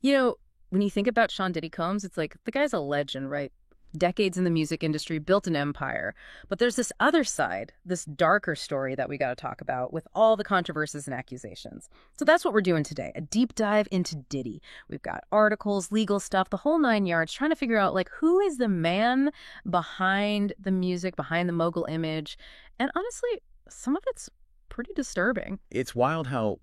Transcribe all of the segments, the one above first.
You know, when you think about Sean Diddy Combs, it's like the guy's a legend, right? Decades in the music industry, built an empire. But there's this other side, this darker story that we got to talk about with all the controversies and accusations. So that's what we're doing today, a deep dive into Diddy. We've got articles, legal stuff, the whole nine yards, trying to figure out like who is the man behind the music, behind the mogul image. And honestly, some of it's pretty disturbing. It's wild how,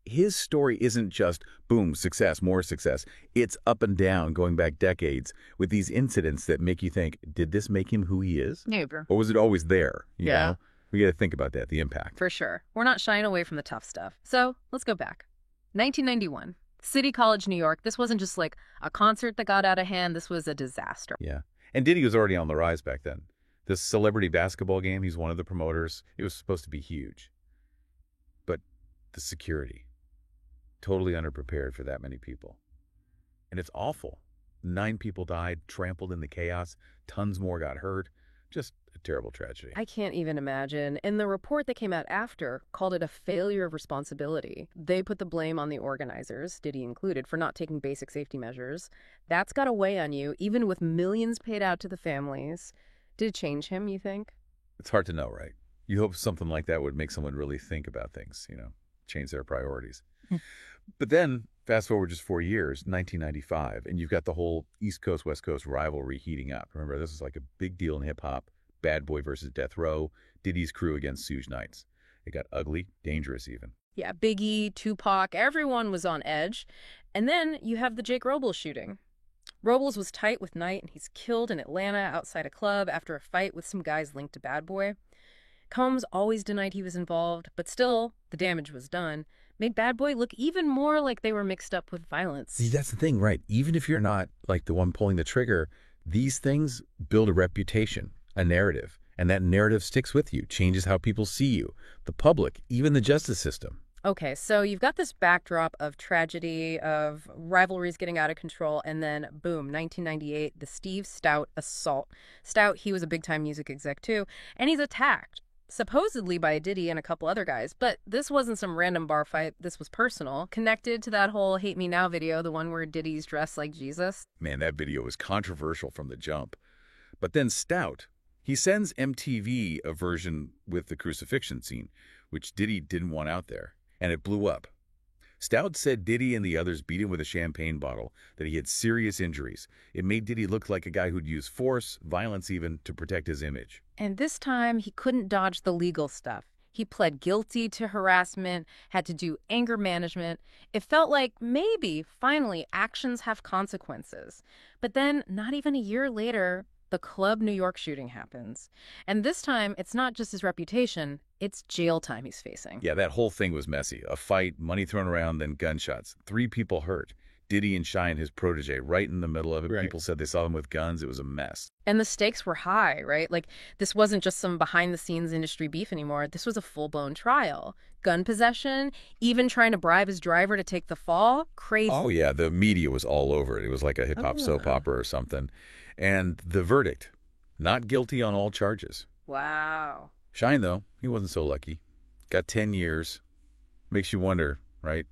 his story isn't just boom, success, more success. It's up and down, going back decades, with these incidents that make you think, did this make him who he is? Yeah, bro. Or was it always there? You Yeah. know? We got to think about that, the impact. For sure. We're not shying away from the tough stuff. So let's go back. 1991, City College, New York. This wasn't just like a concert that got out of hand. This was a disaster. Yeah. And Diddy was already on the rise back then. This celebrity basketball game, he's one of the promoters. It was supposed to be huge. But the security, totally underprepared for that many people. And it's awful. 9 people died, trampled in the chaos. Tons more got hurt. Just a terrible tragedy. I can't even imagine. And the report that came out after called it a failure of responsibility. They put the blame on the organizers, Diddy included, for not taking basic safety measures. That's got to weigh on you, even with millions paid out to the families. Did it change him, you think? It's hard to know, right? You hope something like that would make someone really think about things, change their priorities. But then, fast forward just 4 years, 1995, and you've got the whole East Coast, West Coast rivalry heating up. Remember, this is like a big deal in hip-hop. Bad Boy versus Death Row, Diddy's crew against Suge Knight's. It got ugly, dangerous even. Yeah, Biggie, Tupac, everyone was on edge. And then you have the Jake Robles shooting. Robles was tight with Knight, and he's killed in Atlanta outside a club after a fight with some guys linked to Bad Boy. Combs always denied he was involved, but still, the damage was done. Made Bad Boy look even more like they were mixed up with violence. See, that's the thing, right? Even if you're not like the one pulling the trigger, these things build a reputation, a narrative, and that narrative sticks with you, changes how people see you, the public, even the justice system. Okay, so you've got this backdrop of tragedy, of rivalries getting out of control, and then boom, 1998, the Steve Stoute assault. Stoute, he was a big-time music exec too, and he's attacked, supposedly by Diddy and a couple other guys. But this wasn't some random bar fight. This was personal, connected to that whole Hate Me Now video, the one where Diddy's dressed like Jesus. Man, that video was controversial from the jump. But then Stoute, he sends MTV a version with the crucifixion scene, which Diddy didn't want out there, and it blew up. Stoute said Diddy and the others beat him with a champagne bottle, that he had serious injuries. It made Diddy look like a guy who'd use force, violence even, to protect his image. And this time, he couldn't dodge the legal stuff. He pled guilty to harassment, had to do anger management. It felt like maybe, finally, actions have consequences. But then, not even a year later, the Club New York shooting happens. And this time, it's not just his reputation, it's jail time he's facing. Yeah, that whole thing was messy. A fight, money thrown around, then gunshots. 3 people hurt. Diddy and Shine, his protege, right in the middle of it. Right. People said they saw them with guns. It was a mess. And the stakes were high, right? Like, this wasn't just some behind-the-scenes industry beef anymore. This was a full-blown trial. Gun possession, even trying to bribe his driver to take the fall. Crazy. Oh, yeah, the media was all over it. It was like a hip-hop soap opera or something. And the verdict, not guilty on all charges. Wow. Shine, though, he wasn't so lucky. Got 10 years. Makes you wonder, right?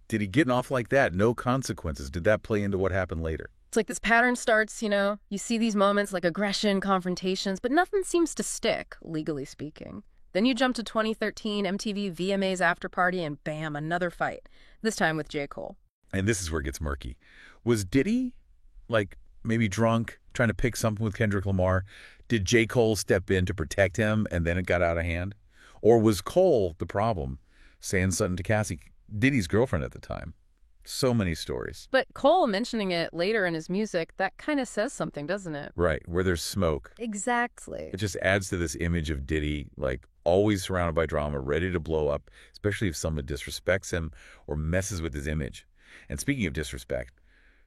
Did he get off like that? No consequences. Did that play into what happened later? It's like this pattern starts, you see these moments like aggression, confrontations, but nothing seems to stick, legally speaking. Then you jump to 2013, MTV VMAs after party, and bam, another fight, this time with J. Cole. And this is where it gets murky. Was Diddy, maybe drunk, trying to pick something with Kendrick Lamar? Did J. Cole step in to protect him and then it got out of hand? Or was Cole the problem, saying something to Cassie, Diddy's girlfriend at the time? So many stories. But Cole mentioning it later in his music, that kind of says something, doesn't it? Right, where there's smoke. Exactly. It just adds to this image of Diddy, always surrounded by drama, ready to blow up, especially if someone disrespects him or messes with his image. And speaking of disrespect,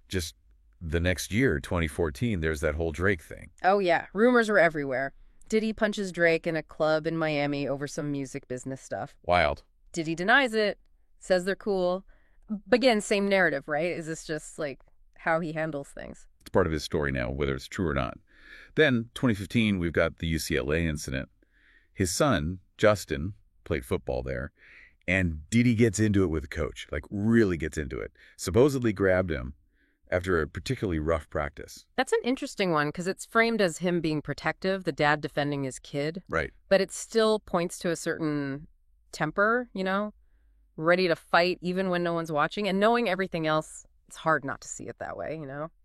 just the next year, 2014, there's that whole Drake thing. Oh, yeah. Rumors were everywhere. Diddy punches Drake in a club in Miami over some music business stuff. Wild. Diddy denies it, says they're cool. But again, same narrative, right? Is this just how he handles things? It's part of his story now, whether it's true or not. Then, 2015, we've got the UCLA incident. His son, Justin, played football there, And Didi gets into it with the coach, like really gets into it. Supposedly grabbed him after a particularly rough practice. That's an interesting one because it's framed as him being protective, the dad defending his kid. Right. But it still points to a certain temper, ready to fight even when no one's watching. And knowing everything else, it's hard not to see it that way.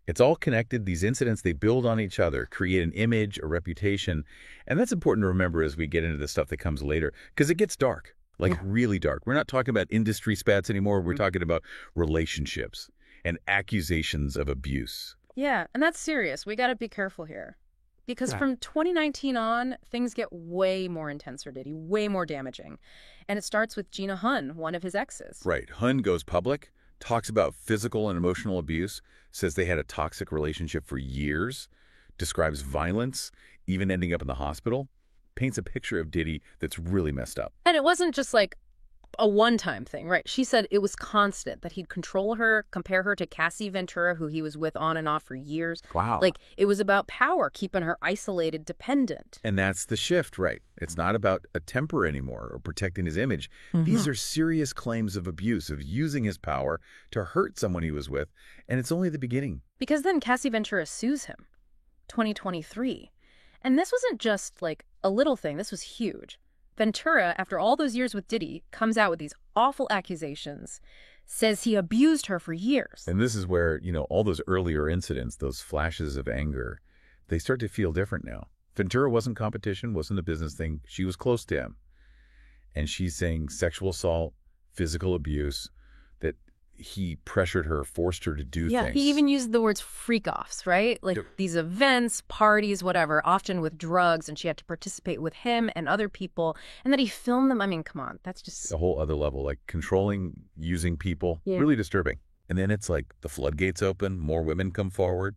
It's all connected. These incidents, they build on each other, create an image, a reputation. And that's important to remember as we get into the stuff that comes later, because it gets dark, like really dark. We're not talking about industry spats anymore. We're talking about relationships and accusations of abuse. Yeah, and that's serious. We got to be careful here. Because from 2019 on, things get way more intense for Diddy, way more damaging. And it starts with Gina Hun, one of his exes. Right. Hun goes public, talks about physical and emotional abuse, says they had a toxic relationship for years, describes violence, even ending up in the hospital, paints a picture of Diddy that's really messed up. And it wasn't just like a one-time thing, right? She said it was constant, that he'd control her, compare her to Cassie Ventura, who he was with on and off for years. Wow. Like, it was about power, keeping her isolated, dependent. And that's the shift, right? It's not about a temper anymore or protecting his image. These are serious claims of abuse, of using his power to hurt someone he was with, and it's only the beginning. Because then Cassie Ventura sues him, 2023. And this wasn't just, like, a little thing. This was huge. Ventura, after all those years with Diddy, comes out with these awful accusations, says he abused her for years. And this is where, all those earlier incidents, those flashes of anger, they start to feel different now. Ventura wasn't competition, wasn't a business thing. She was close to him. And she's saying sexual assault, physical abuse, that he pressured her, forced her to do things. Yeah, he even used the words freak-offs, right? Like these events, parties, whatever, often with drugs, and she had to participate with him and other people, and that he filmed them. I mean, come on, that's just... a whole other level, like controlling, using people, really disturbing. And then it's like the floodgates open, more women come forward.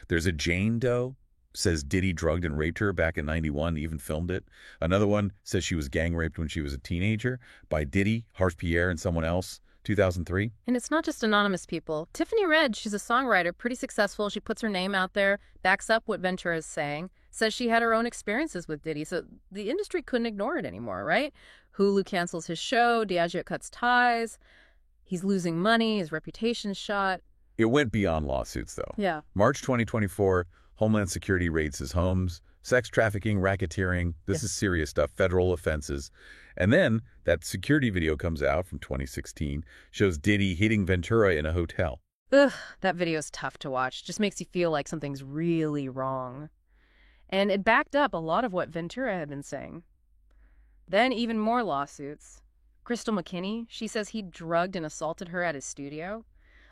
There's a Jane Doe, says Diddy drugged and raped her back in '91, even filmed it. Another one says she was gang raped when she was a teenager by Diddy, Harsh Pierre, and someone else. 2003. And it's not just anonymous people. Tiffany Red, she's a songwriter, pretty successful. She puts her name out there, backs up what Ventura is saying, says she had her own experiences with Diddy. So the industry couldn't ignore it anymore, right? Hulu cancels his show. Diageo cuts ties. He's losing money. His reputation's shot. It went beyond lawsuits, though. Yeah. March 2024, Homeland Security raids his homes. Sex trafficking, racketeering. This is serious stuff. Federal offenses. And then that security video comes out from 2016, shows Diddy hitting Ventura in a hotel. Ugh, that video's tough to watch. Just makes you feel like something's really wrong. And it backed up a lot of what Ventura had been saying. Then even more lawsuits. Crystal McKinney, she says he drugged and assaulted her at his studio.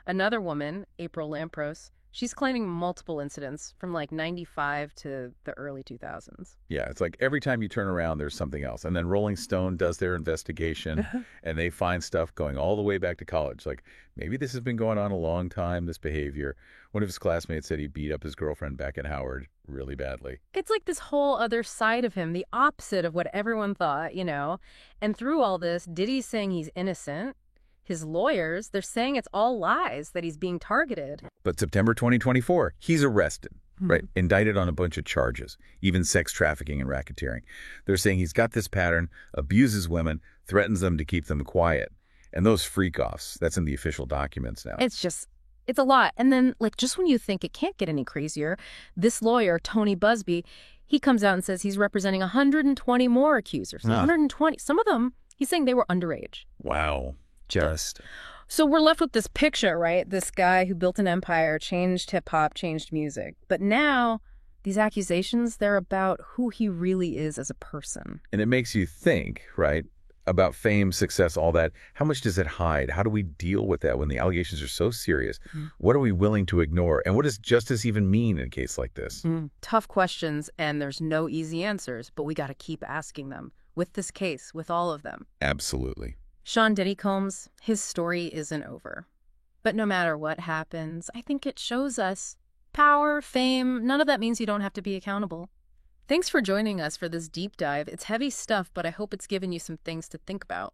Another woman, April Lampros, she's claiming multiple incidents from like 95 to the early 2000s. Yeah, it's like every time you turn around, there's something else. And then Rolling Stone does their investigation, and they find stuff going all the way back to college. Like, maybe this has been going on a long time, this behavior. One of his classmates said he beat up his girlfriend back at Howard really badly. It's like this whole other side of him, the opposite of what everyone thought, And through all this, Diddy's saying he's innocent. His lawyers, they're saying it's all lies, that he's being targeted. But September 2024, he's arrested, right? Indicted on a bunch of charges, even sex trafficking and racketeering. They're saying he's got this pattern, abuses women, threatens them to keep them quiet. And those freak-offs, that's in the official documents now. It's a lot. And then, just when you think it can't get any crazier, this lawyer, Tony Busby, he comes out and says he's representing 120 more accusers. 120. Some of them, he's saying they were underage. Wow. So we're left with this picture, right? This guy who built an empire, changed hip-hop, changed music. But now, these accusations, they're about who he really is as a person. And it makes you think, right, about fame, success, all that. How much does it hide? How do we deal with that when the allegations are so serious? What are we willing to ignore? And what does justice even mean in a case like this? Tough questions, and there's no easy answers, but we got to keep asking them. With this case, with all of them. Absolutely. Sean Diddy Combs, his story isn't over. But no matter what happens, I think it shows us power, fame, none of that means you don't have to be accountable. Thanks for joining us for this deep dive. It's heavy stuff, but I hope it's given you some things to think about.